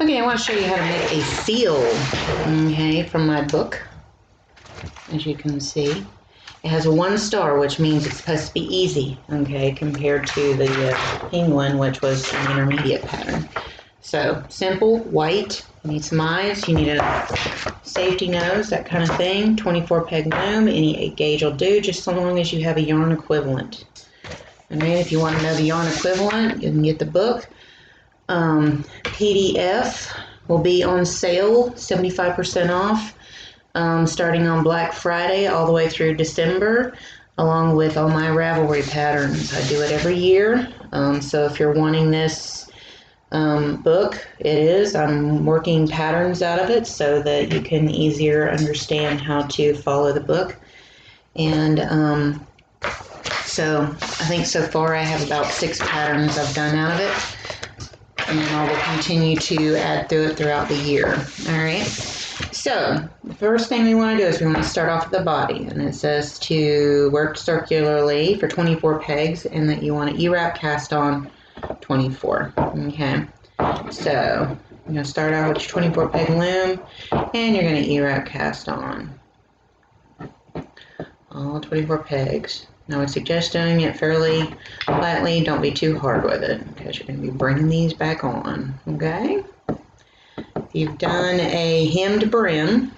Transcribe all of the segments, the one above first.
Okay, I want to show you how to make a seal, okay, from my book. As you can see, it has a 1 star, which means it's supposed to be easy, okay, compared to the penguin, which was an intermediate pattern. So, simple, white, you need some eyes, you need a safety nose, that kind of thing, 24 peg loom, any 8 gauge will do, just so long as you have a yarn equivalent. And then if you want to know the yarn equivalent, you can get the book. PDF will be on sale, 75% off, starting on Black Friday all the way through December, along with all my Ravelry patterns. I do it every year, so if you're wanting this book, it is. I'm working patterns out of it so that you can easier understand how to follow the book. And so I think so far I have about 6 patterns I've done out of it, and I will continue to add to it throughout the year. All right. So the first thing we want to do is we want to start off with the body, and it says to work circularly for 24 pegs, and that you want to E-wrap cast on 24. Okay. So you're going to start out with your 24 peg loom, and you're going to E-wrap cast on all 24 pegs. Now I suggest doing it fairly lightly. Don't be too hard with it because you're going to be bringing these back on. Okay? If you've done a hemmed brim,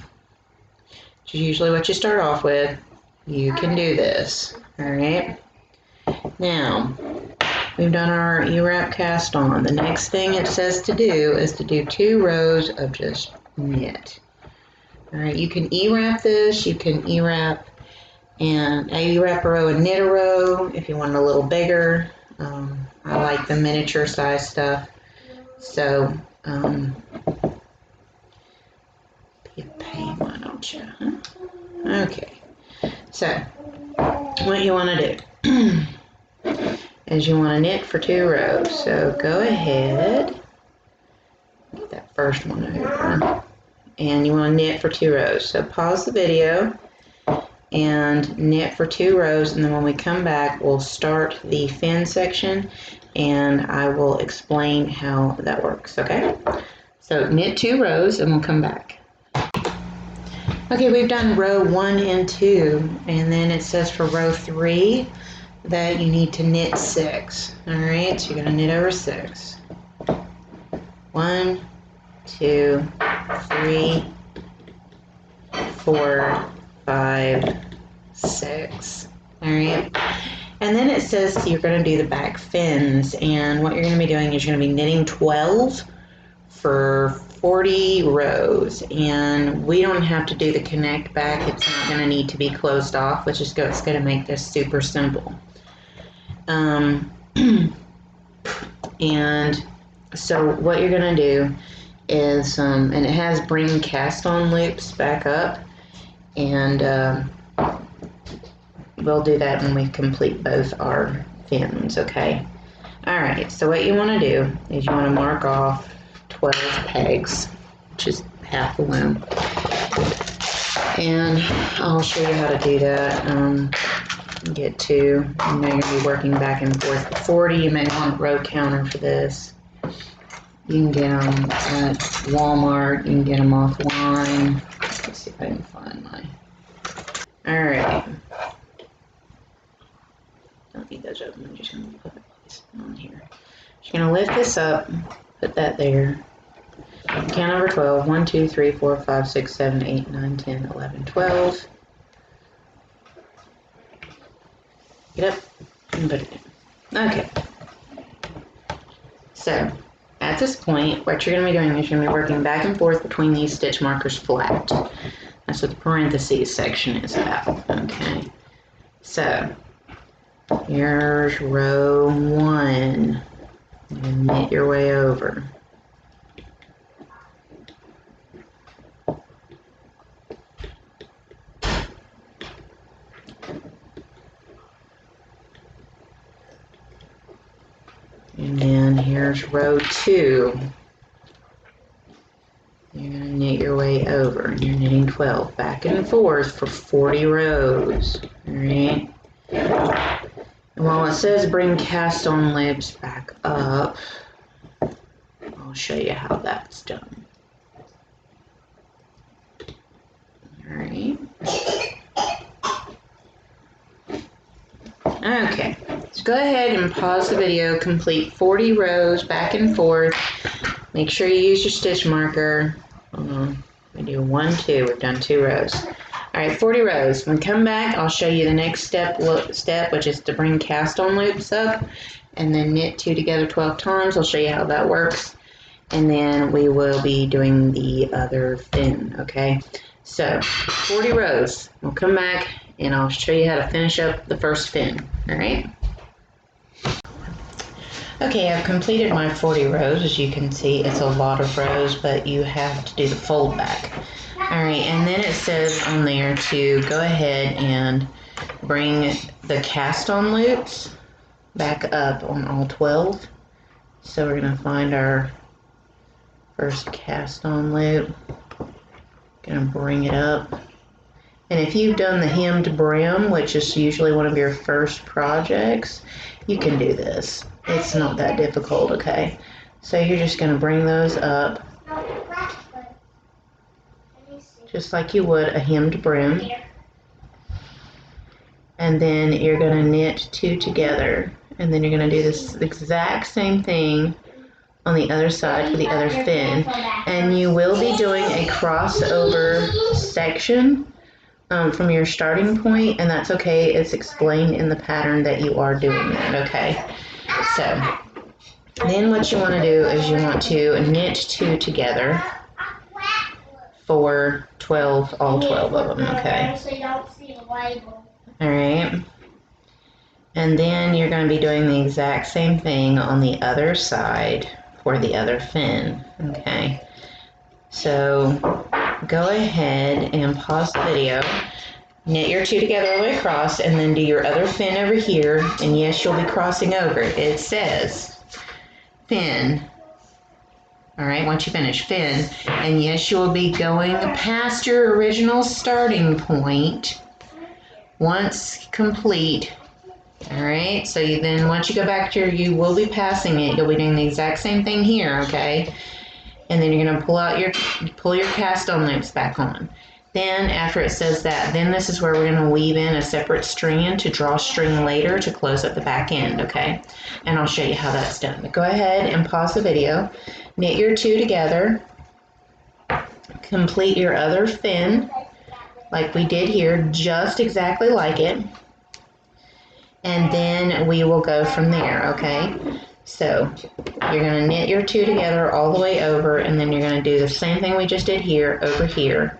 which is usually what you start off with, you can do this. Alright? Now, we've done our E-wrap cast on. The next thing it says to do is to do 2 rows of just knit. Alright, you can E-wrap this, you can E-wrap and a E-wrap a row and knit a row if you want it a little bigger. I like the miniature size stuff. So, be a pain, why don't you? Huh? Okay. So, what you want to do is you want to knit for 2 rows. So go ahead, get that first one over, and you want to knit for 2 rows. So pause the video and knit for 2 rows, and then when we come back we'll start the fin section and I will explain how that works. Okay, so knit 2 rows and we'll come back. Okay, we've done row 1 and 2, and then it says for row 3 that you need to knit 6. All right, so you're going to knit over 6. 1, 2, 3, 4, 5, 6. All right, and then it says you're going to do the back fins, and what you're going to be doing is you're going to be knitting 12 for 40 rows, and we don't have to do the connect back. It's not going to need to be closed off, which is good. It's going to make this super simple. And so what you're going to do is, and it has bring cast on loops back up, and we'll do that when we complete both our fins. Okay. All right, so what you want to do is you want to mark off 12 pegs, which is half the loom, and I'll show you how to do that. Get to, you know, you're going to be working back and forth to 40. You may want a row counter for this. You can get them at Walmart, you can get them offline. Let's see if I can find mine. Alright, don't need those open, I'm just going to put this on here. You're going to lift this up, put that there. Count over 12. 1, 2, 3, 4, 5, 6, 7, 8, 9, 10, 11, 12. Get up and put it in. Okay. So, at this point, what you're going to be doing is you're going to be working back and forth between these stitch markers flat. That's what the parentheses section is about. Okay. So, here's row 1. And knit your way over. And then here's row 2. You're going to knit your way over, and you're knitting 12 back and forth for 40 rows. Alright? And while it says bring cast on loops back up, I'll show you how that's done. Alright. Okay, so go ahead and pause the video, complete 40 rows back and forth. Make sure you use your stitch marker. We do 1, 2, we've done 2 rows. Alright, 40 rows. When we come back, I'll show you the next step, which is to bring cast on loops up and then knit 2 together 12 times. I'll show you how that works. And then we will be doing the other fin, okay? So, 40 rows. We'll come back and I'll show you how to finish up the first fin, alright? Okay, I've completed my 40 rows. As you can see, it's a lot of rows, but you have to do the fold back. Alright, and then it says on there to go ahead and bring the cast on loops back up on all 12. So we're going to find our first cast on loop. Going to bring it up. And if you've done the hemmed brim, which is usually one of your first projects, you can do this. It's not that difficult, okay? So you're just going to bring those up just like you would a hemmed brim. And then you're going to knit 2 together. And then you're going to do this exact same thing on the other side for the other fin. And you will be doing a crossover section from your starting point, and that's okay. It's explained in the pattern that you are doing that, okay? So then what you want to do is you want to knit 2 together for 12, all 12 of them, okay? Alright. And then you're going to be doing the exact same thing on the other side for the other fin, okay? So go ahead and pause the video, knit your 2 together all the way across, and then do your other fin over here, and yes, you'll be crossing over. It says fin. Alright, once you finish fin, and yes, you will be going past your original starting point once complete. Alright, so then once you go back to you will be passing it. You'll be doing the exact same thing here, okay? And then you're going to pull your cast on loops back on. Then after it says that, then this is where we're going to weave in a separate strand to drawstring later to close up the back end, okay? And I'll show you how that's done. But go ahead and pause the video, knit your 2 together, complete your other fin like we did here, just exactly like it. And then we will go from there, okay? So you're going to knit your 2 together all the way over, and then you're going to do the same thing we just did here over here.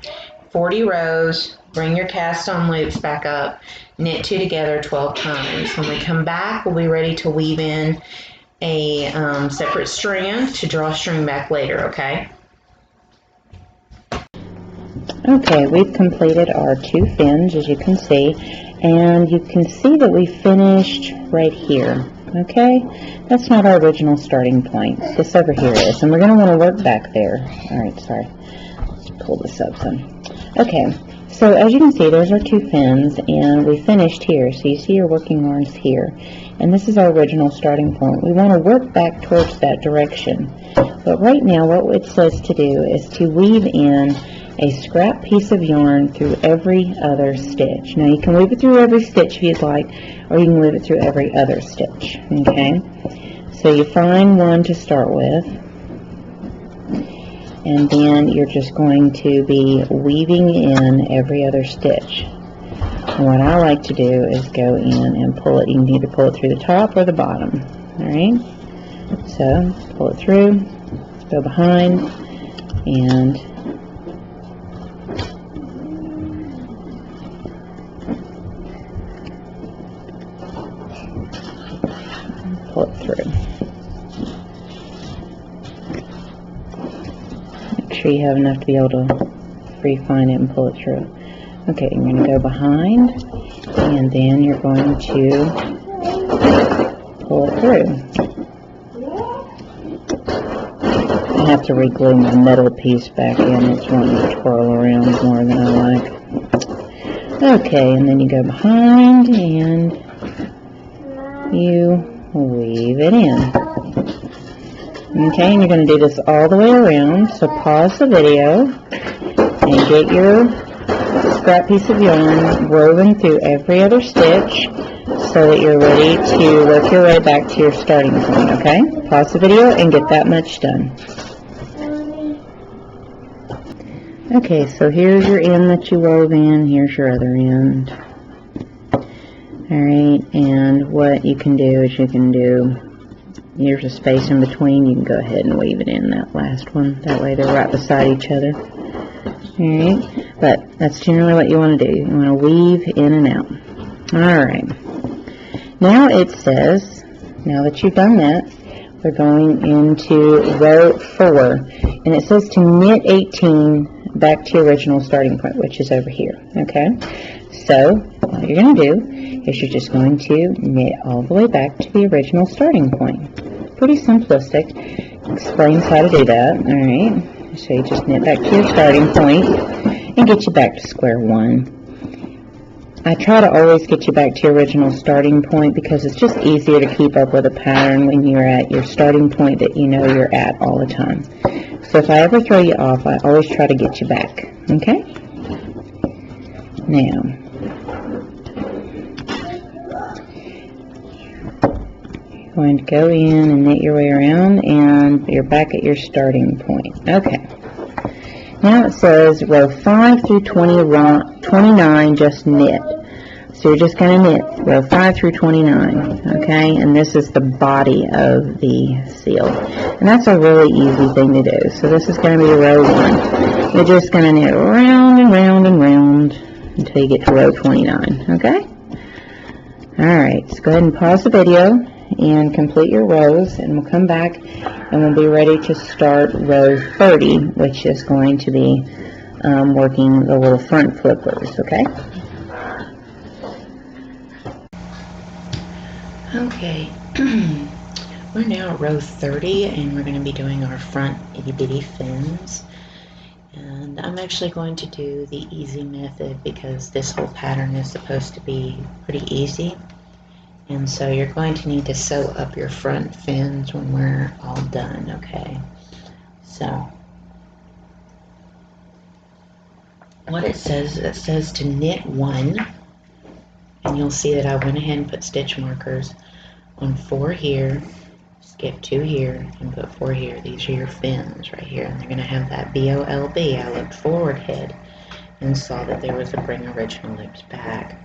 40 rows, bring your cast on loops back up, knit 2 together 12 times. When we come back, we'll be ready to weave in a separate strand to drawstring back later, okay? Okay, we've completed our 2 fins, as you can see, and you can see that we finished right here. Okay, that's not our original starting point. This over here is, and we're going to want to work back there. Alright, sorry. Let's pull this up some. Okay, so as you can see, there's our 2 fins, and we finished here. So you see your working yarns here. And this is our original starting point. We want to work back towards that direction. But right now, what it says to do is to weave in a scrap piece of yarn through every other stitch. Now you can weave it through every stitch if you'd like, or you can weave it through every other stitch. Okay, so you find one to start with, and then you're just going to be weaving in every other stitch. And what I like to do is go in and pull it. You can either pull it through the top or the bottom. Alright, so pull it through, go behind, and pull it through. Make sure you have enough to be able to refine it and pull it through. Okay, you're going to go behind, and then you're going to pull it through. I have to re-glue my metal piece back in. It's wanting to twirl around more than I like. Okay, and then you go behind, and you weave it in. Okay, and you're going to do this all the way around. So pause the video and get your scrap piece of yarn woven through every other stitch so that you're ready to work your way back to your starting point, okay? Pause the video and get that much done. Okay, so here's your end that you wove in, here's your other end. Alright, and what you can do is here's a space in between, you can go ahead and weave it in that last one, that way they're right beside each other. Alright, but that's generally what you want to do, you want to weave in and out. Alright, now it says, now that you've done that, we're going into row 4, and it says to knit 18 back to your original starting point, which is over here, okay? So, what you're going to do is you're just going to knit all the way back to the original starting point. Pretty simplistic. Explains how to do that, alright? So you just knit back to your starting point and get you back to square one. I try to always get you back to your original starting point because it's just easier to keep up with a pattern when you're at your starting point that you know you're at all the time. So if I ever throw you off, I always try to get you back, okay? Now, you're going to go in and knit your way around, and you're back at your starting point. Okay. Now it says row 5 through 29, just knit. So you're just going to knit row 5 through 29, okay? And this is the body of the seal. And that's a really easy thing to do. So this is going to be row 1. You're just going to knit round and round and round until you get to row 29, okay? Alright, so go ahead and pause the video and complete your rows, and we'll come back and we'll be ready to start row 30, which is going to be working the little front flippers, okay? Okay, we're now at row 30, and we're going to be doing our front itty bitty fins. And I'm actually going to do the easy method because this whole pattern is supposed to be pretty easy. And so you're going to need to sew up your front fins when we're all done, okay? So, what it says to knit 1, and you'll see that I went ahead and put stitch markers on 4 here, skip 2 here, and put 4 here. These are your fins right here, and they're going to have that B-O-L-B. I looked forward head and saw that there was a bring original loops back.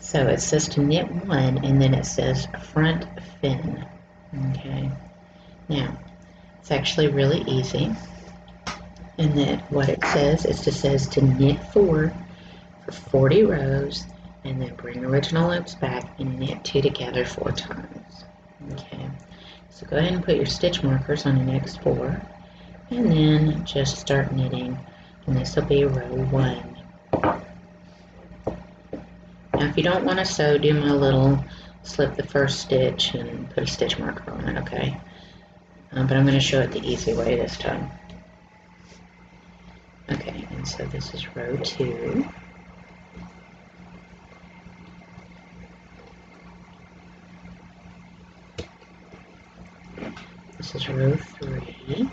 So it says to knit 1, and then it says front fin. Okay. Now, it's actually really easy. And then what it says is it says to knit 4 for 40 rows, and then bring original loops back and knit 2 together 4 times. Okay. So go ahead and put your stitch markers on the next 4, and then just start knitting, and this will be row 1. Now if you don't want to sew, do my little slip the first stitch and put a stitch marker on it, okay? But I'm going to show it the easy way this time. Okay, and so this is row 2. This is row 3.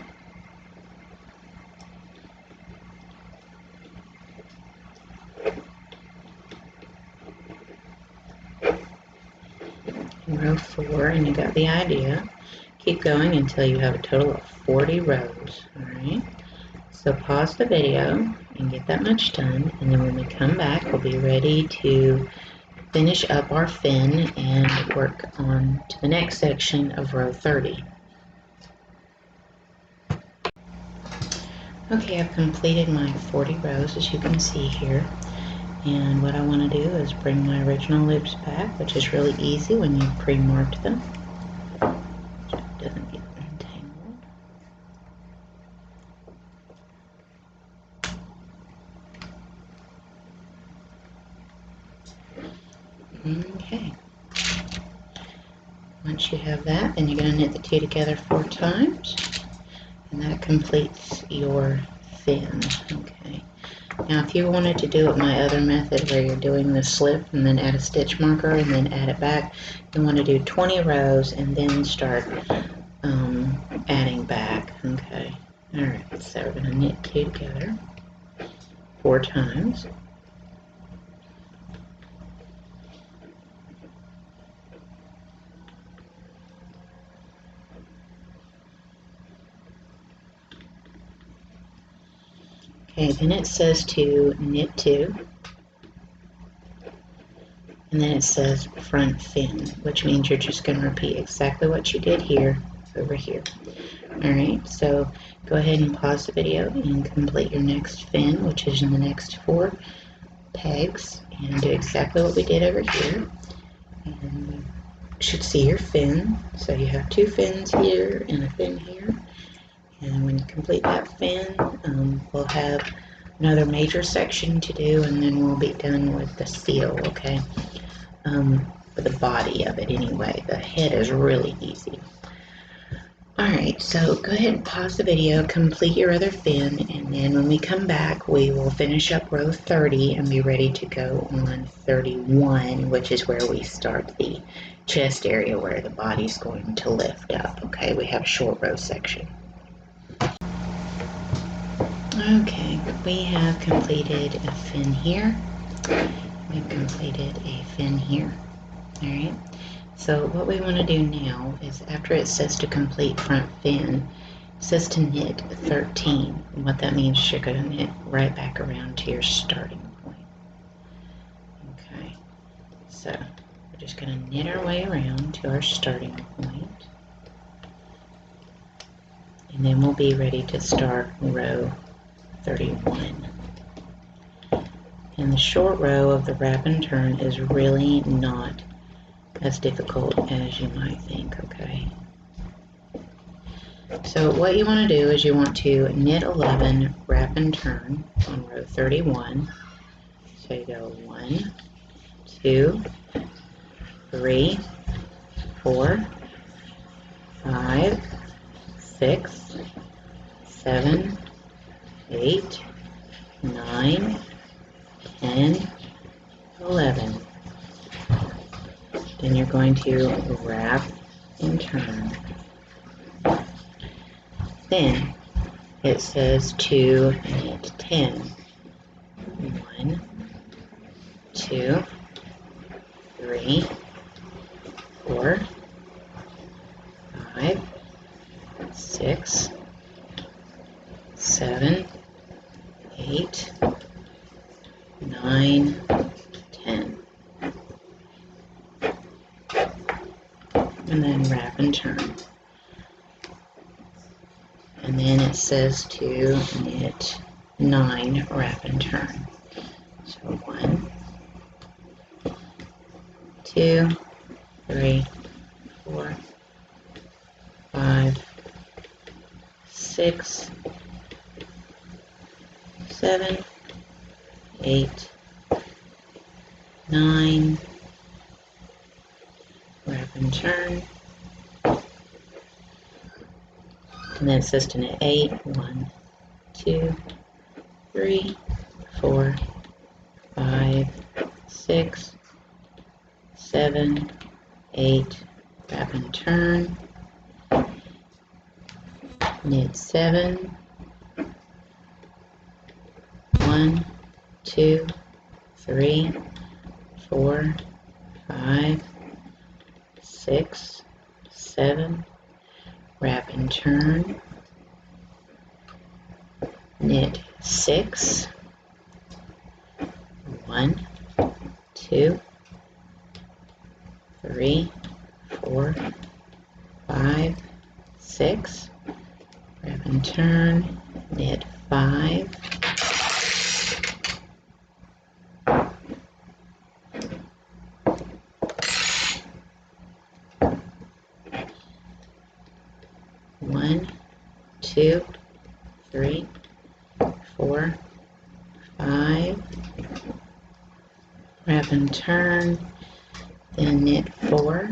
And row 4, and you got the idea. Keep going until you have a total of 40 rows, alright? So pause the video and get that much done, and then when we come back, we'll be ready to finish up our fin and work on to the next section of row 30. Okay, I've completed my 40 rows, as you can see here. And what I want to do is bring my original loops back, which is really easy when you've pre-marked them. So it doesn't get entangled. Okay. Once you have that, then you're going to knit the 2 together 4 times, and that completes your fin. Okay. Now if you wanted to do it my other method where you're doing the slip and then add a stitch marker and then add it back, you want to do 20 rows and then start adding back. Okay. All right. So we're going to knit 2 together 4 times. Okay, then it says to knit 2, and then it says front fin, which means you're just going to repeat exactly what you did here over here. Alright, so go ahead and pause the video and complete your next fin, which is in the next 4 pegs, and do exactly what we did over here. And you should see your fin, so you have 2 fins here and a fin here. And when you complete that fin, we'll have another major section to do, and then we'll be done with the seal, okay? For the body of it anyway. The head is really easy. Alright, so go ahead and pause the video, complete your other fin, and then when we come back, we will finish up row 30 and be ready to go on 31, which is where we start the chest area where the body's going to lift up, okay? We have a short row section. Okay, we have completed a fin here. We've completed a fin here. Alright, so what we want to do now is after it says to complete front fin, it says to knit 13. And what that means is you're going to knit right back around to your starting point. Okay, so we're just going to knit our way around to our starting point. And then we'll be ready to start row 31. And the short row of the wrap and turn is really not as difficult as you might think, okay? So what you want to do is you want to knit 11, wrap and turn on row 31. So you go 1, 2, 3, 4, 5, 6, 7, 8, 9, 10, 11. Then you're going to wrap and turn. Then it says to knit 10. 1, 2, 3, 4, 5, 6, 7, 8, 9, 10. And then wrap and turn. And then it says to knit 9, wrap and turn. So 1, 2, 3, 4, 5, 6, 7, 8, 9, wrap and turn. And then it says to knit 8, 1, 2, 3, 4, 5, 6, 7, 8, wrap and turn. Knit 7, 1, 2, 3, 4, 5, 6, 7, wrap and turn. Knit 6, 1, 2, 3, 4, 5, 6, wrap and turn. Knit 5, 1, 2, 3, 4, 5, wrap and turn, then knit 4,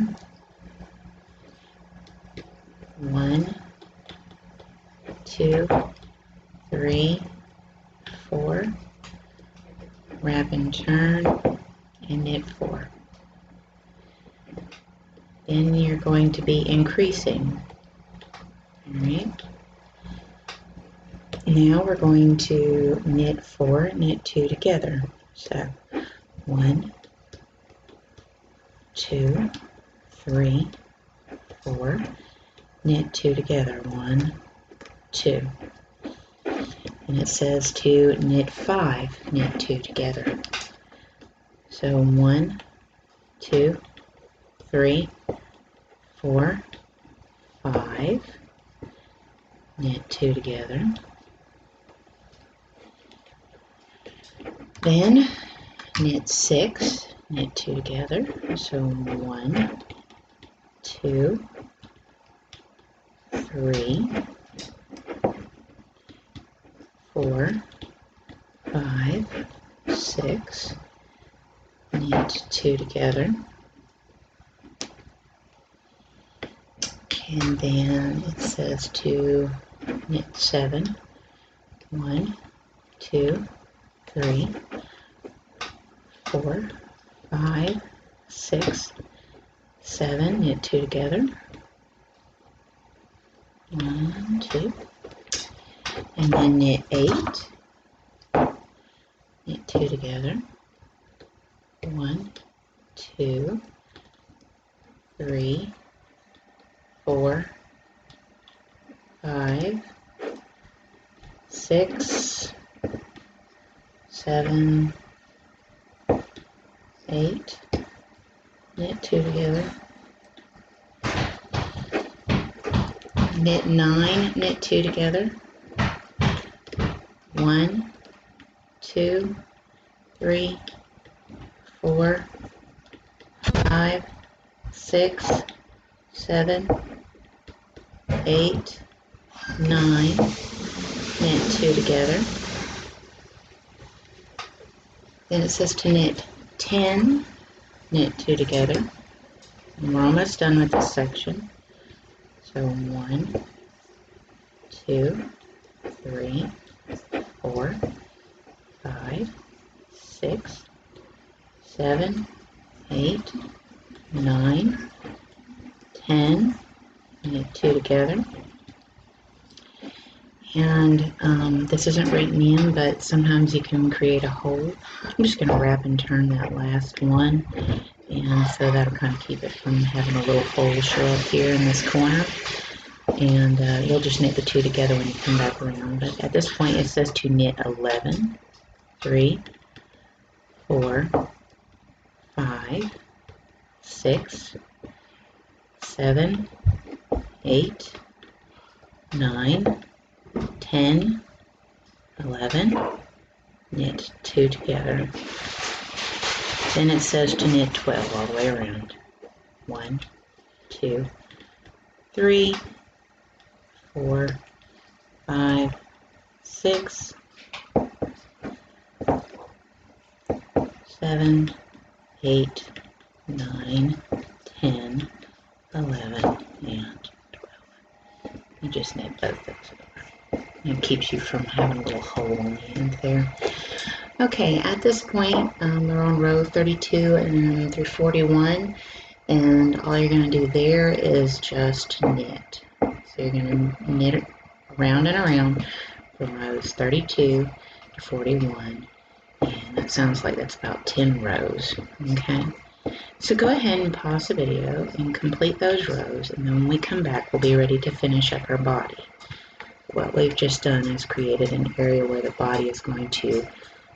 1, 2, 3, 4, wrap and turn, and knit 4. Then you're going to be increasing Alright. Now we're going to knit 4, knit 2 together. So 1, 2, 3, 4, knit 2 together. 1, 2. And it says to knit 5, knit 2 together. So 1, 2, 3, 4, 5, knit 2 together. Then knit 6, knit 2 together. So 1, 2, 3, 4, 5, 6, knit 2 together. And then it says to knit 7. 1, 2, 3, 4, 5, 6, 7, knit 2 together. 1, 2. And then knit 8, knit 2 together. 1, 2, 3, 4, 5, 6, 7, 8, knit 2 together. Knit 9, knit 2 together. 1, 2, 3, 4, 5, 6, 7, 8, 9, knit 2 together. Then it says to knit 10, knit 2 together. And we're almost done with this section. So 1, 2, 3, 4, 5, 6, 7, 8, 9, 10, knit 2 together. And this isn't written in, but sometimes you can create a hole. I'm just going to wrap and turn that last one, and so that'll kind of keep it from having a little hole show up here in this corner. And you'll just knit the 2 together when you come back around. But at this point it says to knit 11, 3, 4, 5, 6, 7, 8, 9, 10, 11, knit 2 together. Then it says to knit 12 all the way around. 1, 2, 3, 4, 5, 6, 7, 8, 9, 10, 11, and 12. You just knit both those over. It keeps you from having a little hole on the end there. Okay, at this point, we're on row 32 and through 41, and all you're going to do there is just knit. So you're going to knit around and around from rows 32 to 41, and that sounds like that's about 10 rows, okay? So go ahead and pause the video and complete those rows, and then when we come back, we'll be ready to finish up our body. What we've just done is created an area where the body is going to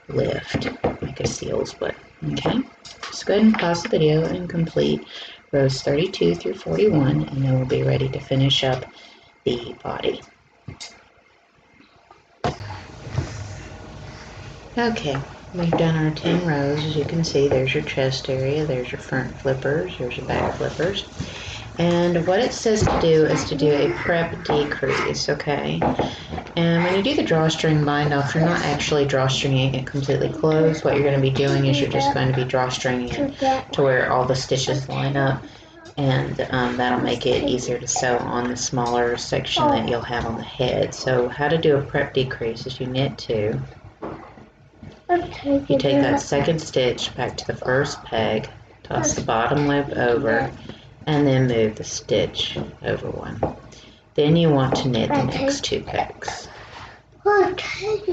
lift like a seal's foot, okay? So go ahead and pause the video and complete rows 32 through 41, and then we'll be ready to finish up the body. Okay, we've done our 10 rows. As you can see, there's your chest area, there's your front flippers, there's your back flippers. And what it says to do is to do a prep decrease, okay? And when you do the drawstring bind off, you're not actually drawstringing it completely closed. What you're going to be doing is you're just going to be drawstringing it to where all the stitches line up, and that'll make it easier to sew on the smaller section that you'll have on the head. So how to do a prep decrease is you knit 2. You take that second stitch back to the first peg, toss the bottom loop over, and then move the stitch over one. Then you want to knit the next 2 pegs. Then take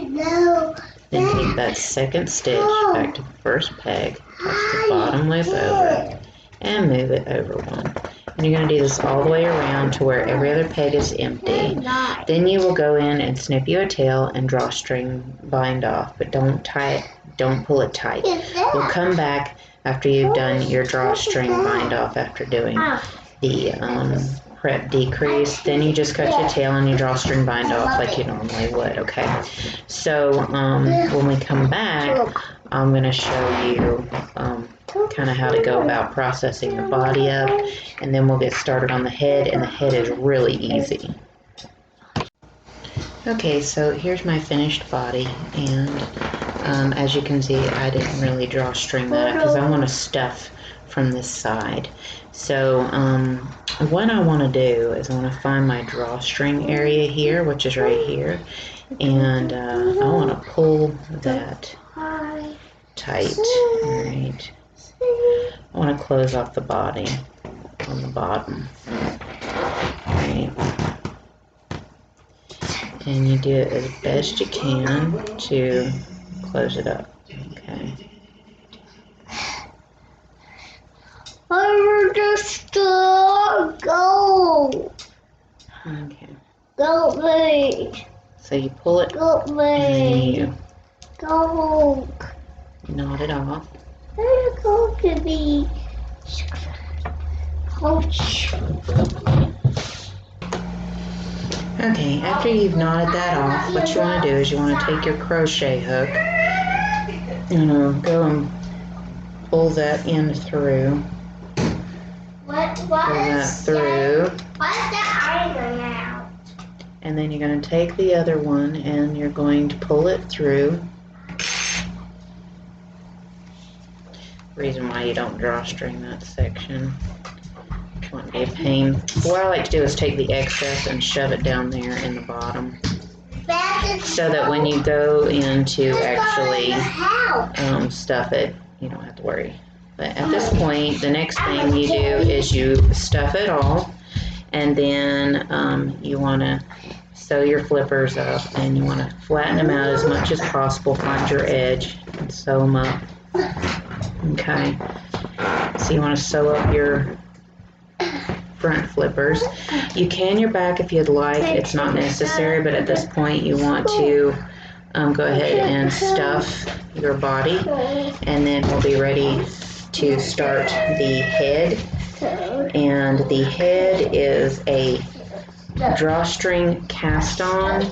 that second stitch back to the first peg, touch the bottom loop over, and move it over one. And you're going to do this all the way around to where every other peg is empty. Then you will go in and snip you a tail and drawstring bind off, but don't tie it, don't pull it tight. We'll come back after you've done your drawstring bind off after doing the prep decrease. Then you just cut your tail and your drawstring bind off like you normally would, okay? So when we come back, I'm going to show you kind of how to go about processing the body up, and then we'll get started on the head, and the head is really easy. Okay, so here's my finished body, and as you can see, I didn't really drawstring that because I want to stuff from this side. So what I want to do is I want to find my drawstring area here, which is right here, and I want to pull that tight. All right. I want to close off the body on the bottom. Right. And you do it as best you can to close it up. Okay. I just go. Okay. Go me. So you pull it Go and then you Go. knot it off. Go to be. Ouch. Okay, after you've knotted that off, what you want to do is you want to take your crochet hook, go and pull that end through. Pull that through. What's the iron out? And then you're going to take the other one and you're going to pull it through. Reason why you don't drawstring that section. It won't be a pain. What I like to do is take the excess and shove it down there in the bottom, so that when you go in to actually stuff it, you don't have to worry. But at this point, the next thing you do is you stuff it all, and then you want to sew your flippers up, and you want to flatten them out as much as possible. Find your edge and sew them up. Okay, so you want to sew up your front flippers. You can your back if you'd like. It's not necessary, but at this point you want to go ahead and stuff your body, and then we'll be ready to start the head. And the head is a drawstring cast on,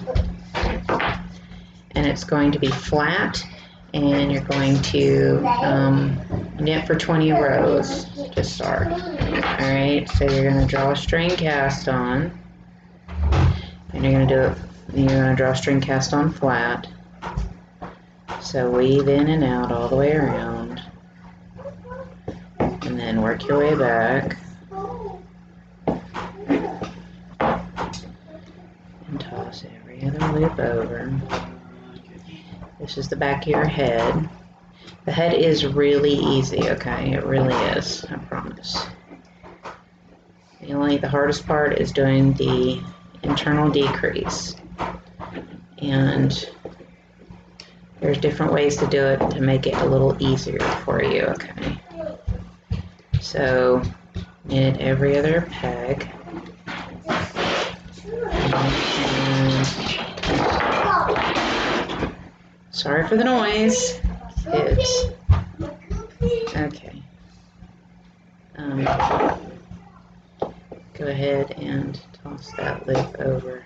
and it's going to be flat, and you're going to knit for 20 rows to start. Alright, so you're going to drawstring cast on, and you're going to drawstring cast on flat. So weave in and out all the way around, and then work your way back and toss every other loop over. This is the back of your head. The head is really easy, okay? It really is, I promise. The hardest part is doing the internal decrease. And there's different ways to do it to make it a little easier for you, okay? So, knit every other peg. Sorry for the noise, kids. Okay. Go ahead and toss that loop over.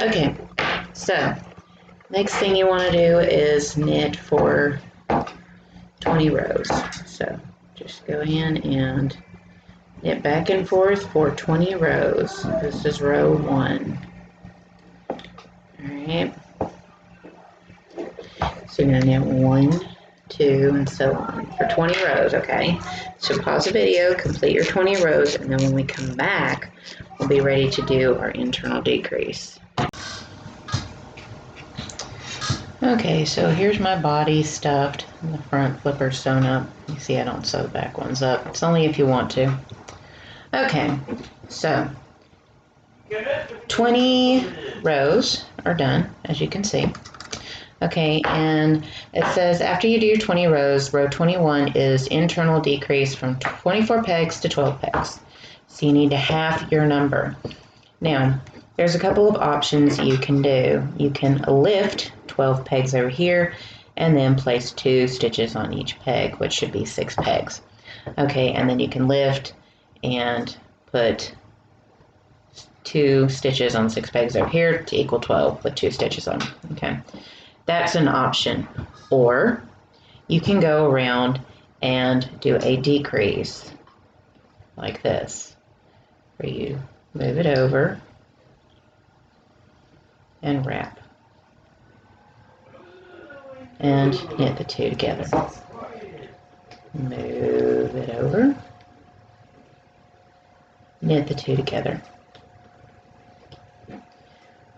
Okay, so next thing you want to do is knit for 20 rows. So just go in and knit back and forth for 20 rows. This is row 1. Alright. So you're going to knit 1, 2, and so on for 20 rows, okay? So pause the video, complete your 20 rows, and then when we come back, we'll be ready to do our internal decrease. Okay, so here's my body stuffed and the front flipper sewn up. You see I don't sew the back ones up. It's only if you want to. Okay, So 20 rows are done, as you can see. Okay, and it says after you do your 20 rows, row 21 is internal decrease from 24 pegs to 12 pegs. So you need to half your number. Now, there's a couple of options you can do. You can lift 12 pegs over here and then place 2 stitches on each peg, which should be 6 pegs. Okay, and then you can lift and put 2 stitches on 6 pegs over here to equal 12 with 2 stitches on. Okay, that's an option. Or you can go around and do a decrease like this, where you move it over and wrap and knit the 2 together. Move it over, knit the 2 together.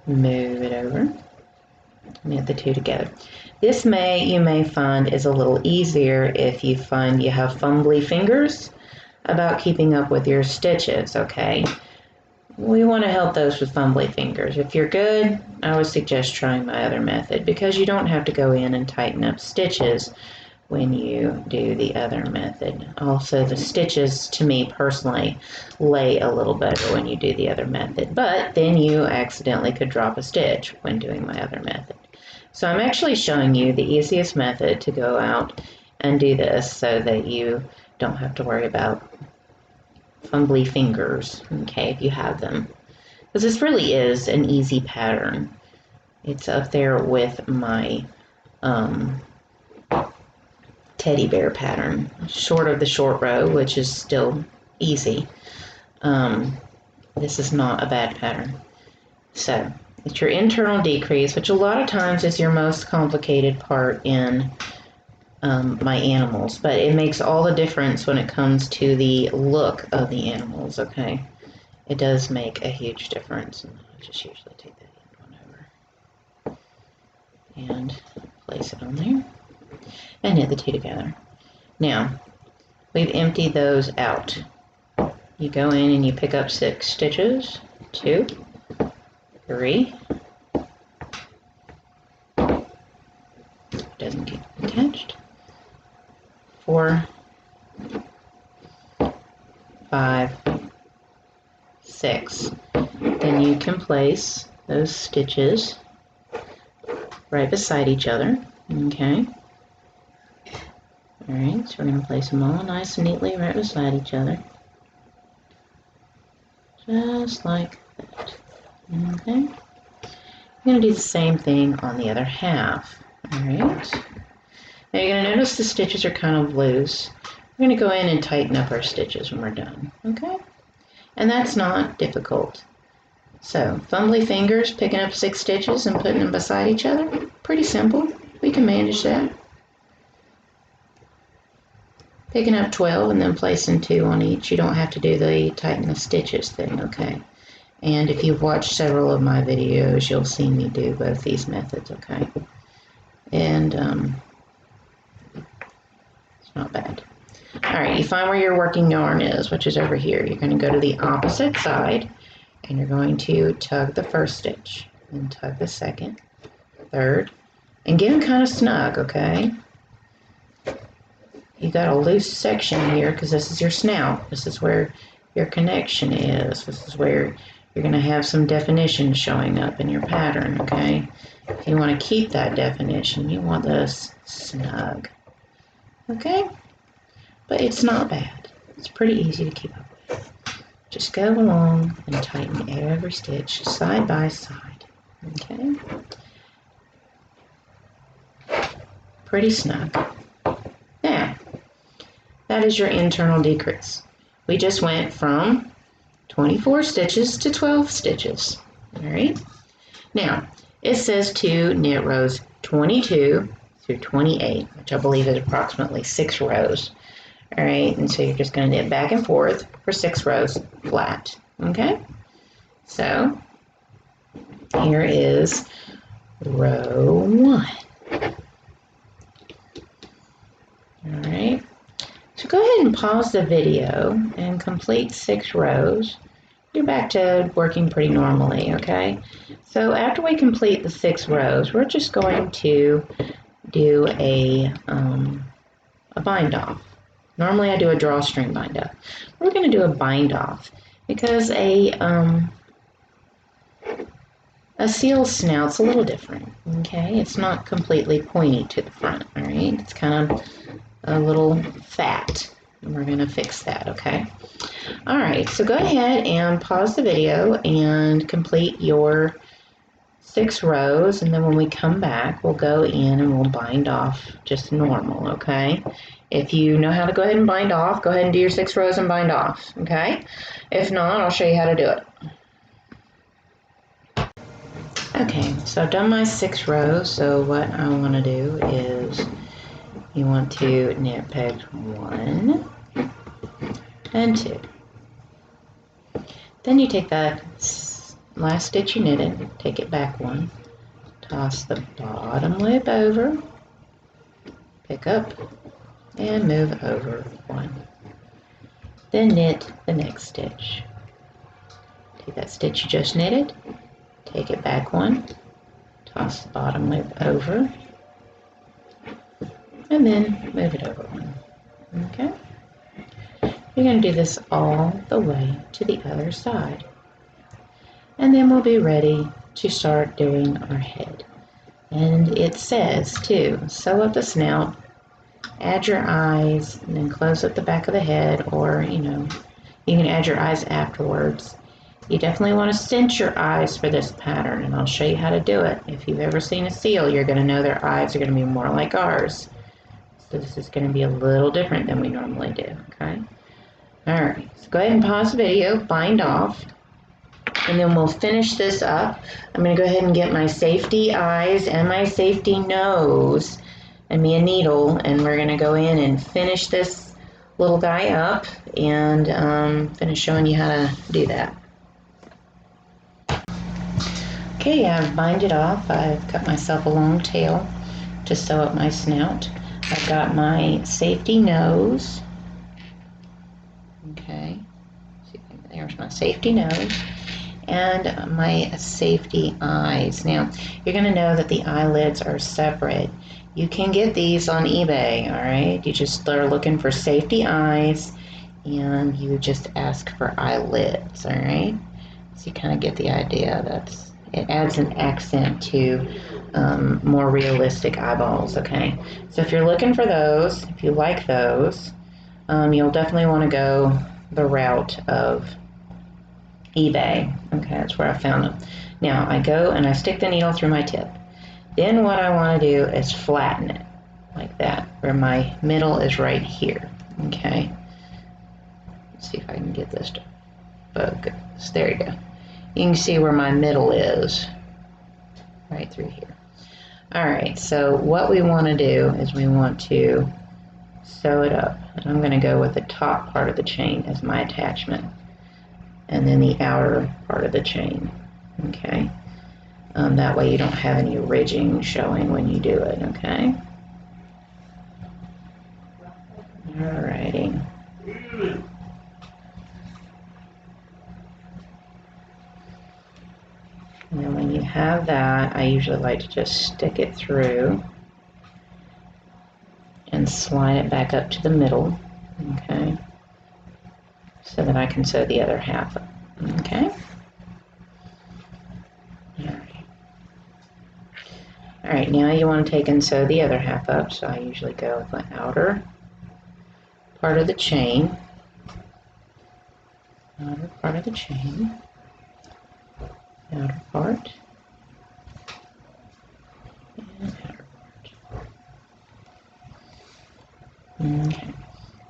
Move it over, knit the 2 together. This you may find is a little easier if you find you have fumbly fingers about keeping up with your stitches, okay? We want to help those with fumbly fingers. If you're good, I would suggest trying my other method because you don't have to go in and tighten up stitches when you do the other method. Also, the stitches, to me personally, lay a little better when you do the other method, but then you accidentally could drop a stitch when doing my other method. So I'm actually showing you the easiest method to go out and do this so that you don't have to worry about fumbly fingers, okay, if you have them. Because this really is an easy pattern. It's up there with my teddy bear pattern, short of the short row, which is still easy. This is not a bad pattern. So it's your internal decrease, which a lot of times is your most complicated part in my animals, but it makes all the difference when it comes to the look of the animals, okay? It does make a huge difference. And I just usually take that end one over and place it on there and knit the 2 together. Now, we've emptied those out. You go in and you pick up 6 stitches, 2, 3, doesn't get attached, 4, 5, 6. Then you can place those stitches right beside each other, okay? Alright, so we're going to place them all nice and neatly right beside each other. Just like that. Okay? I'm going to do the same thing on the other half. Alright? Now you're going to notice the stitches are kind of loose. We're going to go in and tighten up our stitches when we're done. Okay? And that's not difficult. So, fumbly fingers, picking up 6 stitches and putting them beside each other. Pretty simple. We can manage that. Picking up 12 and then placing 2 on each. You don't have to do the tighten the stitches thing, okay? And if you've watched several of my videos, you'll see me do both these methods, okay? And it's not bad. Alright, you find where your working yarn is, which is over here. You're going to go to the opposite side, and you're going to tug the first stitch, and tug the second, third, and get them kind of snug, okay? You got a loose section here because this is your snout. This is where your connection is. This is where you're going to have some definition showing up in your pattern, okay? If you want to keep that definition, you want this snug, okay? But it's not bad. It's pretty easy to keep up with. Just go along and tighten every stitch side by side, okay? Pretty snug. Now, that is your internal decrease. We just went from 24 stitches to 12 stitches, all right? Now, it says to knit rows 22 through 28, which I believe is approximately 6 rows, all right? And so you're just going to knit back and forth for 6 rows flat, okay? So, here is row 1. All right, so go ahead and pause the video and complete 6 rows you're back to working pretty normally, okay? So after we complete the 6 rows, we're just going to do a bind off. Normally I do a drawstring bind off. We're going to do a bind off because a seal snout's a little different, okay? It's not completely pointy to the front, all right? It's kind of a little fat, and we're going to fix that, okay? All right, so go ahead and pause the video and complete your 6 rows, and then when we come back, we'll go in and we'll bind off just normal, okay? If you know how to go ahead and bind off, go ahead and do your 6 rows and bind off, okay? If not, I'll show you how to do it. Okay, so I've done my 6 rows, so what I want to do is you want to knit peg 1 and 2. Then you take that last stitch you knitted, take it back 1, toss the bottom loop over, pick up, and move over 1. Then knit the next stitch. Take that stitch you just knitted, take it back 1, toss the bottom loop over, and then move it over 1. Okay? You're going to do this all the way to the other side. And then we'll be ready to start doing our head. And it says to sew up the snout, add your eyes, and then close up the back of the head, or you can add your eyes afterwards. You definitely want to cinch your eyes for this pattern, and I'll show you how to do it. If you've ever seen a seal, you're going to know their eyes are going to be more like ours. So this is going to be a little different than we normally do, okay? Alright, so go ahead and pause the video, bind off, and then we'll finish this up. I'm going to go ahead and get my safety eyes and my safety nose and me a needle, and we're going to go in and finish this little guy up and finish showing you how to do that. Okay, I've binded off. I've cut myself a long tail to sew up my snout. I've got my safety nose. Okay, there's my safety nose and my safety eyes. Now, you're going to know that the eyelids are separate. You can get these on eBay, all right? You just are looking for safety eyes and you just ask for eyelids, all right? So you kind of get the idea. It adds an accent to more realistic eyeballs, okay? So if you're looking for those, if you like those, you'll definitely want to go the route of eBay. Okay, that's where I found them. Now I go and I stick the needle through my tip. Then what I want to do is flatten it like that, where my middle is right here. Okay, let's see if I can get this to focus. There you go. You can see where my middle is, right through here. All right, so what we want to do is we want to sew it up. And I'm going to go with the top part of the chain as my attachment, and then the outer part of the chain. Okay, that way you don't have any ridging showing when you do it. Okay. Alrighty. And then when you have that, I usually like to just stick it through and slide it back up to the middle, okay, so that I can sew the other half up, okay? All right, now you want to take and sew the other half up, so I usually go with the outer part of the chain, outer part of the chain, outer part, and outer part. Okay.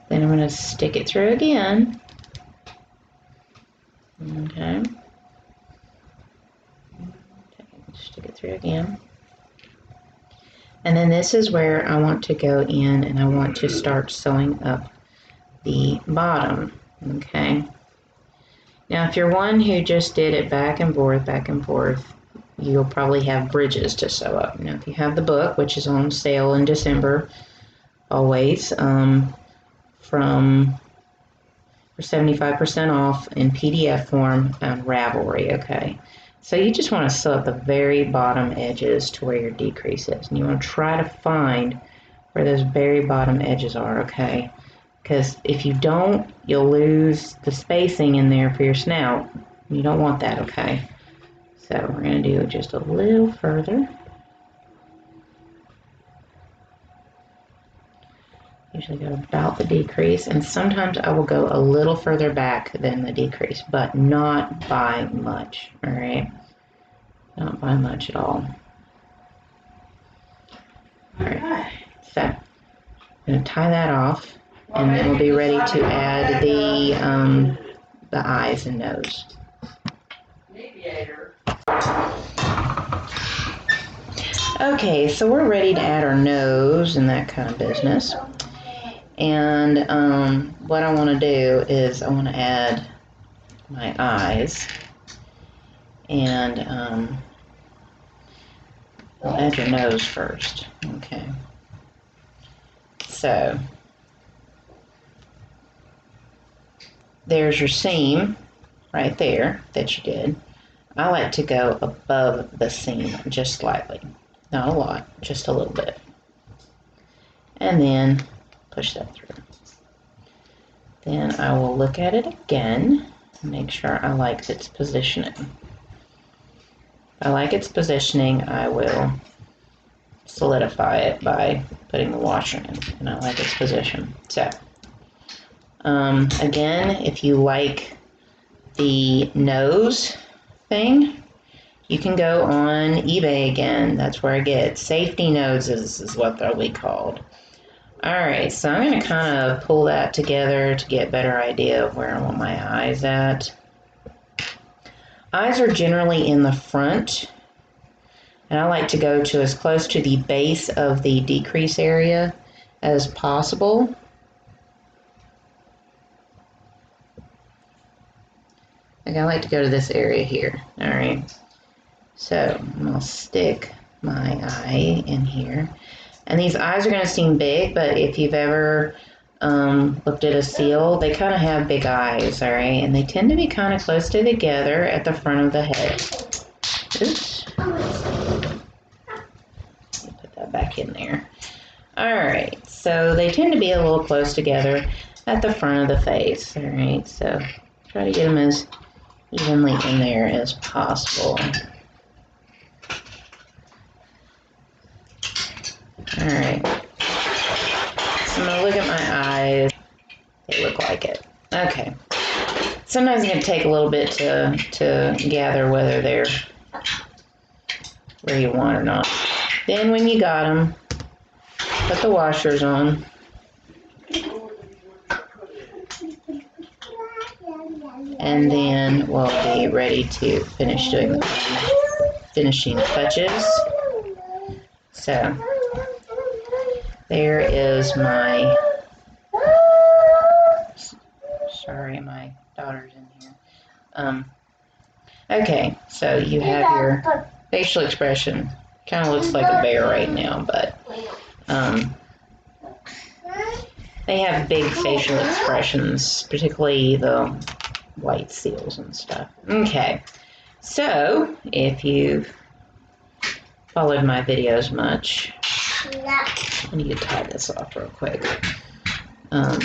Then I'm going to stick it through again. Okay. Stick it through again. And then this is where I want to go in and I want to start sewing up the bottom. Okay. Now if you're one who just did it back and forth, you'll probably have bridges to sew up. Now if you have the book, which is on sale in December, always, from for 75% off in PDF form on Ravelry, okay? So you just want to sew at the very bottom edges to where your decrease is. And you want to try to find where those very bottom edges are, okay? Because if you don't, you'll lose the spacing in there for your snout. You don't want that, okay? So we're going to do it just a little further. Usually go about the decrease, and sometimes I will go a little further back than the decrease, but not by much, all right? Not by much at all. All right, so I'm going to tie that off, and then we'll be ready to add the eyes and nose. Okay, so we're ready to add our nose and that kind of business. And what I want to do is I want to add my eyes, and I'll add your nose first. Okay. So there's your seam right there that you did. I like to go above the seam just slightly, not a lot, just a little bit, and then push that through. Then I will look at it again and make sure I like its positioning. If I like its positioning, I will solidify it by putting the washer in, and I like its position. So, again, if you like the nose thing, you can go on eBay again. That's where I get safety noses is what they'll be called. Alright, so I'm going to kind of pull that together to get a better idea of where I want my eyes at. Eyes are generally in the front, and I like to go to as close to the base of the decrease area as possible. Like I like to go to this area here. Alright, so I'll stick my eye in here. And these eyes are going to seem big, but if you've ever looked at a seal, they kind of have big eyes, all right? And they tend to be kind of close together at the front of the head. Oops. Let me put that back in there. All right, so they tend to be a little close together at the front of the face, all right? So try to get them as evenly in there as possible. Alright, so I'm going to look at my eyes. They look like it. Okay. Sometimes it's going to take a little bit to gather whether they're where you want or not. Then when you got them, put the washers on. And then we'll be ready to finish doing the finishing touches. So there is my, sorry, my daughter's in here. Okay, so you have your facial expression. Kind of looks like a bear right now, but they have big facial expressions, particularly the white seals and stuff. Okay, so if you've followed my videos much, I need to tie this off real quick. I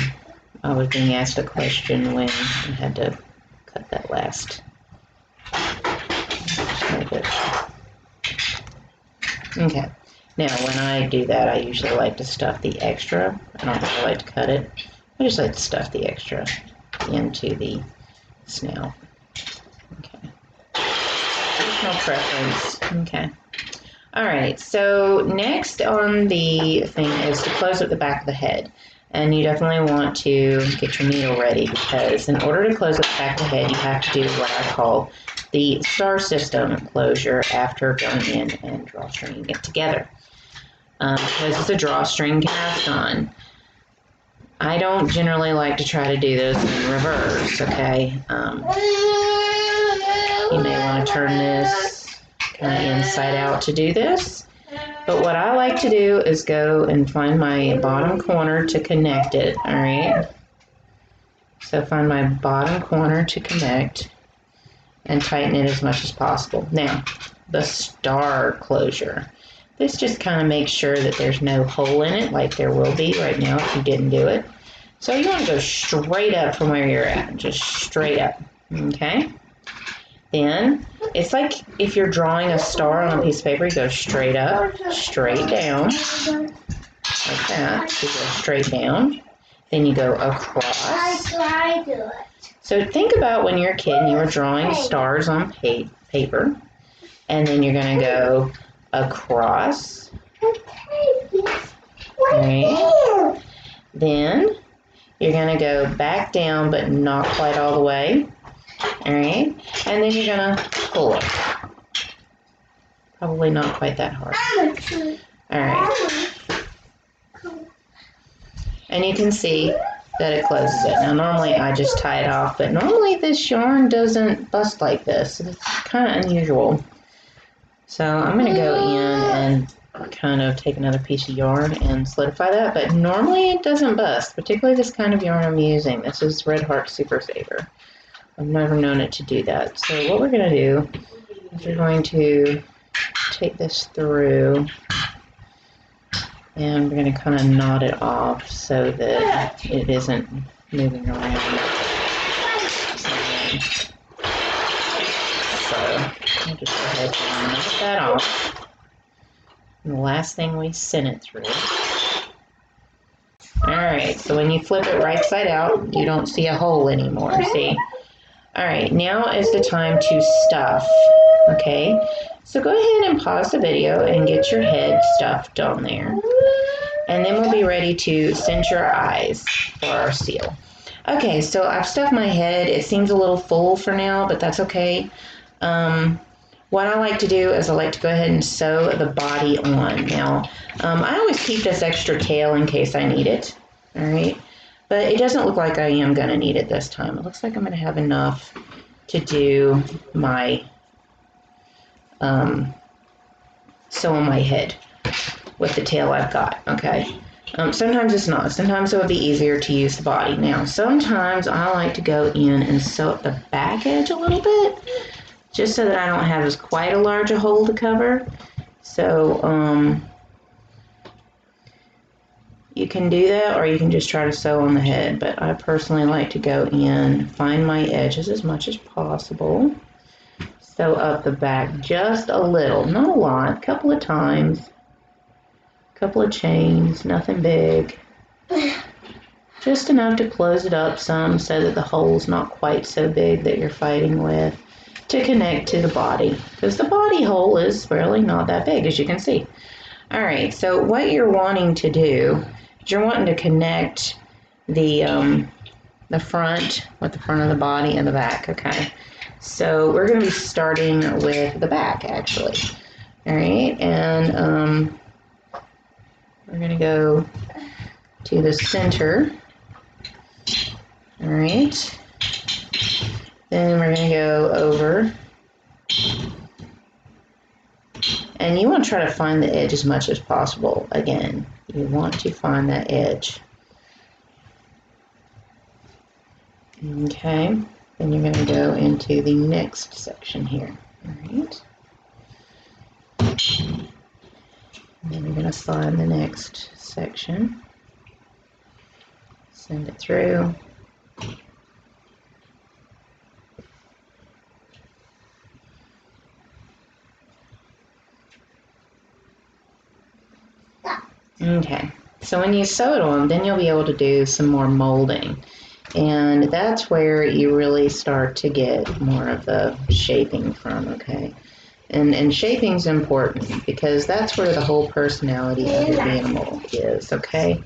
was being asked a question when I had to cut that last. Okay. Now, when I do that, I usually like to stuff the extra. I don't really like to cut it. I just like to stuff the extra into the snout. Okay. Personal preference. Okay. Alright, so next on the thing is to close up the back of the head. And you definitely want to get your needle ready, because in order to close up the back of the head, you have to do what I call the star system closure after going in and drawstringing it together. Because it's a drawstring cast on. I don't generally like to try to do this in reverse, okay? You may want to turn this kind of inside out to do this. But what I like to do is go and find my bottom corner to connect it, alright? So find my bottom corner to connect and tighten it as much as possible. Now, the star closure. This just kind of makes sure that there's no hole in it like there will be right now if you didn't do it. So you want to go straight up from where you're at, just straight up, okay? Then, it's like if you're drawing a star on a piece of paper, you go straight up, straight down, like that. You go straight down, then you go across. So think about when you're a kid and you were drawing stars on paper, and then you're going to go across, right? Then you're going to go back down, but not quite all the way, all right? And then you're going to pull it. Probably not quite that hard. All right. And you can see that it closes it. Now normally I just tie it off, but normally this yarn doesn't bust like this. It's kind of unusual. So I'm going to go in and kind of take another piece of yarn and solidify that, but normally it doesn't bust, particularly this kind of yarn I'm using. This is Red Heart Super Saver. I've never known it to do that. So what we're going to do is we're going to take this through and we're going to kind of knot it off so that it isn't moving around. So I'll just go ahead and knot that off. And the last thing we send it through. Alright, so when you flip it right side out, you don't see a hole anymore, see? Alright, now is the time to stuff, okay? So go ahead and pause the video and get your head stuffed on there. And then we'll be ready to cinch your eyes for our seal. Okay, so I've stuffed my head. It seems a little full for now, but that's okay. What I like to do is I like to go ahead and sew the body on. Now, I always keep this extra tail in case I need it, all right? But it doesn't look like I am going to need it this time. It looks like I'm going to have enough to do my sew on my head with the tail I've got, okay? Sometimes it's not. Sometimes it would be easier to use the body. Now, sometimes I like to go in and sew up the back edge a little bit, just so that I don't have as quite a large a hole to cover. So, you can do that, or you can just try to sew on the head, but I personally like to go in, find my edges as much as possible, sew up the back just a little, not a lot, a couple of times, couple of chains, nothing big, just enough to close it up some so that the hole's not quite so big that you're fighting with to connect to the body, because the body hole is really not that big, as you can see. All right, so what you're wanting to do is you're wanting to connect the front with the front of the body and the back, okay? So we're going to be starting with the back, actually. All right, and we're going to go to the center. All right. Then we're going to go over. And you want to try to find the edge as much as possible. Again, you want to find that edge. Okay. Then you're going to go into the next section here. All right. And then you're going to find the next section. Send it through. Okay, so when you sew it on, then you'll be able to do some more molding. And that's where you really start to get more of the shaping from, okay? And shaping's important because that's where the whole personality of your animal is, okay?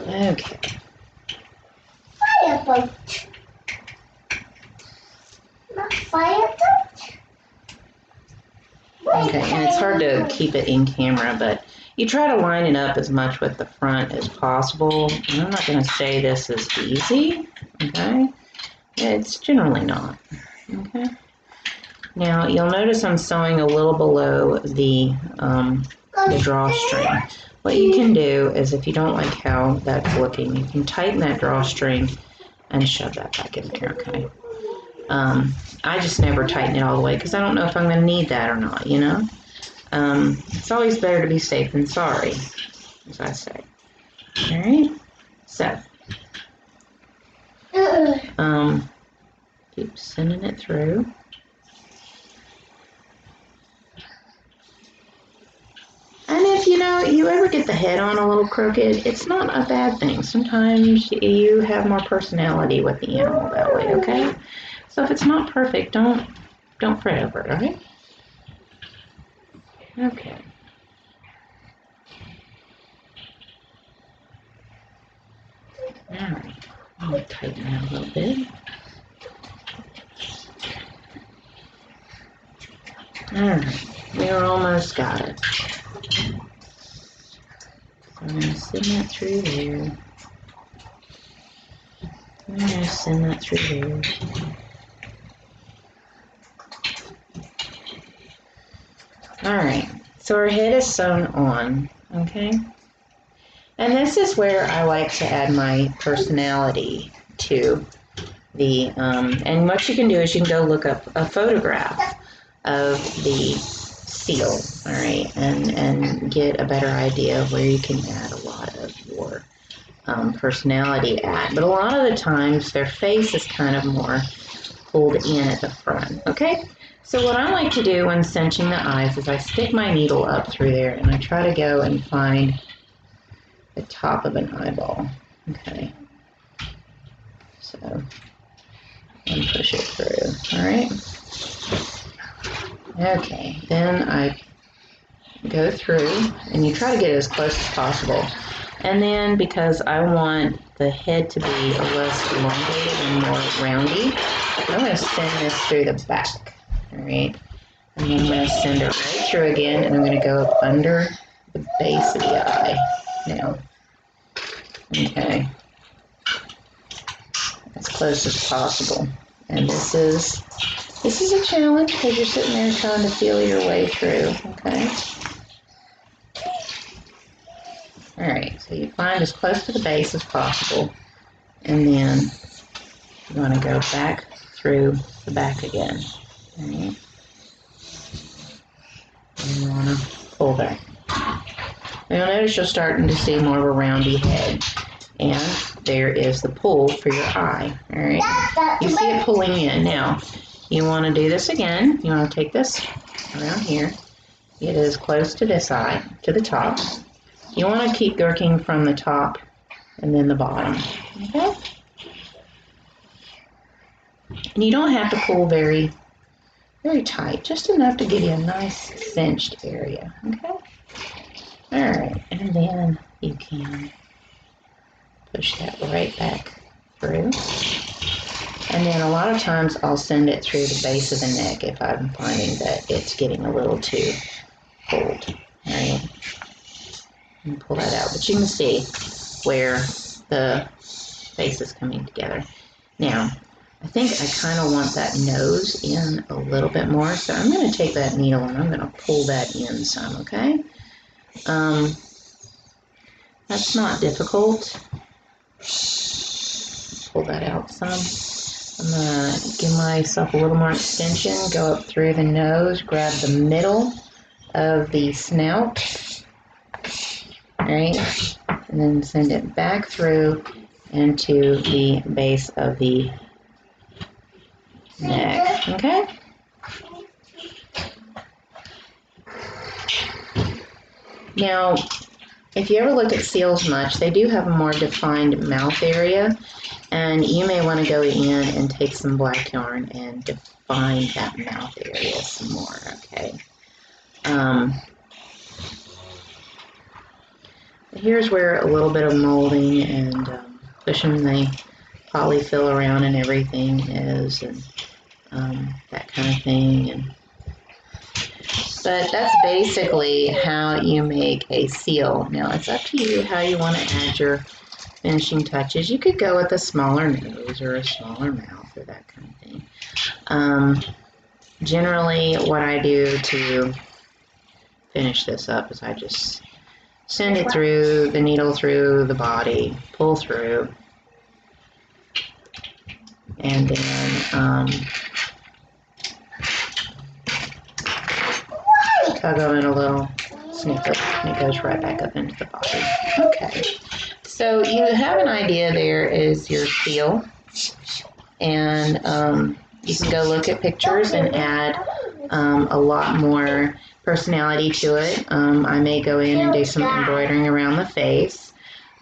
Okay. Okay, and it's hard to keep it in camera, but you try to line it up as much with the front as possible. And I'm not going to say this is easy, okay? It's generally not, okay? Now you'll notice I'm sewing a little below the drawstring. What you can do is, if you don't like how that's looking, you can tighten that drawstring and shove that back in there, okay? I just never tighten it all the way because I don't know if I'm going to need that or not, you know? It's always better to be safe than sorry, as I say. All right, so keep sending it through. And if you ever get the head on a little crooked, it's not a bad thing. Sometimes you have more personality with the animal that way, okay? So if it's not perfect, don't fret over it, okay? Okay. All right. I'm going to tighten that a little bit. All right. We're almost got it. So I'm going to send that through there. I'm going to send that through there. All right. So our head is sewn on, okay? And this is where I like to add my personality to the, and what you can do is you can go look up a photograph of the seal, all right, and get a better idea of where you can add a lot of your personality at. But a lot of the times their face is kind of more pulled in at the front, okay? So what I like to do when cinching the eyes is I stick my needle up through there and I try to go and find the top of an eyeball, okay? So, and push it through, all right? Okay, then I go through, and you try to get it as close as possible. And then, because I want the head to be less elongated and more roundy, I'm going to send this through the back, all right? And then I'm going to send it right through again, and I'm going to go up under the base of the eye now. Okay, as close as possible. And this is a challenge because you're sitting there trying to feel your way through, okay? All right, so you find as close to the base as possible, and then you want to go back through the back again, all right? And you want to pull back. Now you'll notice you're starting to see more of a roundy head, and there is the pull for your eye, all right? You see it pulling in. Now, you want to do this again. You want to take this around here, get it as close to this eye, to the top. You want to keep working from the top and then the bottom, okay? And you don't have to pull very, very tight, just enough to give you a nice cinched area, okay? All right, and then you can push that right back through. And then a lot of times I'll send it through the base of the neck if I'm finding that it's getting a little too pulled, all right? And pull that out, but you can see where the face is coming together. Now, I think I kind of want that nose in a little bit more, so I'm going to take that needle and I'm going to pull that in some, okay? That's not difficult. Pull that out some. I'm going to give myself a little more extension, go up through the nose, grab the middle of the snout, all right, and then send it back through into the base of the neck, okay? Now, if you ever look at seals much, they do have a more defined mouth area, and you may want to go in and take some black yarn and define that mouth area some more, okay? Here's where a little bit of molding and pushing the polyfill around and everything is, and that kind of thing. But that's basically how you make a seal. Now it's up to you how you want to add your finishing touches. You could go with a smaller nose or a smaller mouth or that kind of thing. generally what I do to finish this up is I just send it through the needle, through the body, pull through, and then tug on it a little, snip it, and it goes right back up into the body. Okay, so you have an idea. There is your seal, and you can go look at pictures and add a lot more personality to it. I may go in and do some embroidering around the face,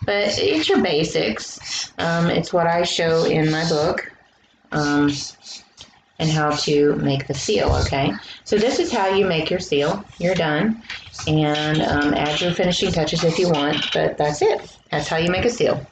but it's your basics. It's what I show in my book, and how to make the seal, okay? So this is how you make your seal. You're done. And add your finishing touches if you want, but that's it. That's how you make a seal.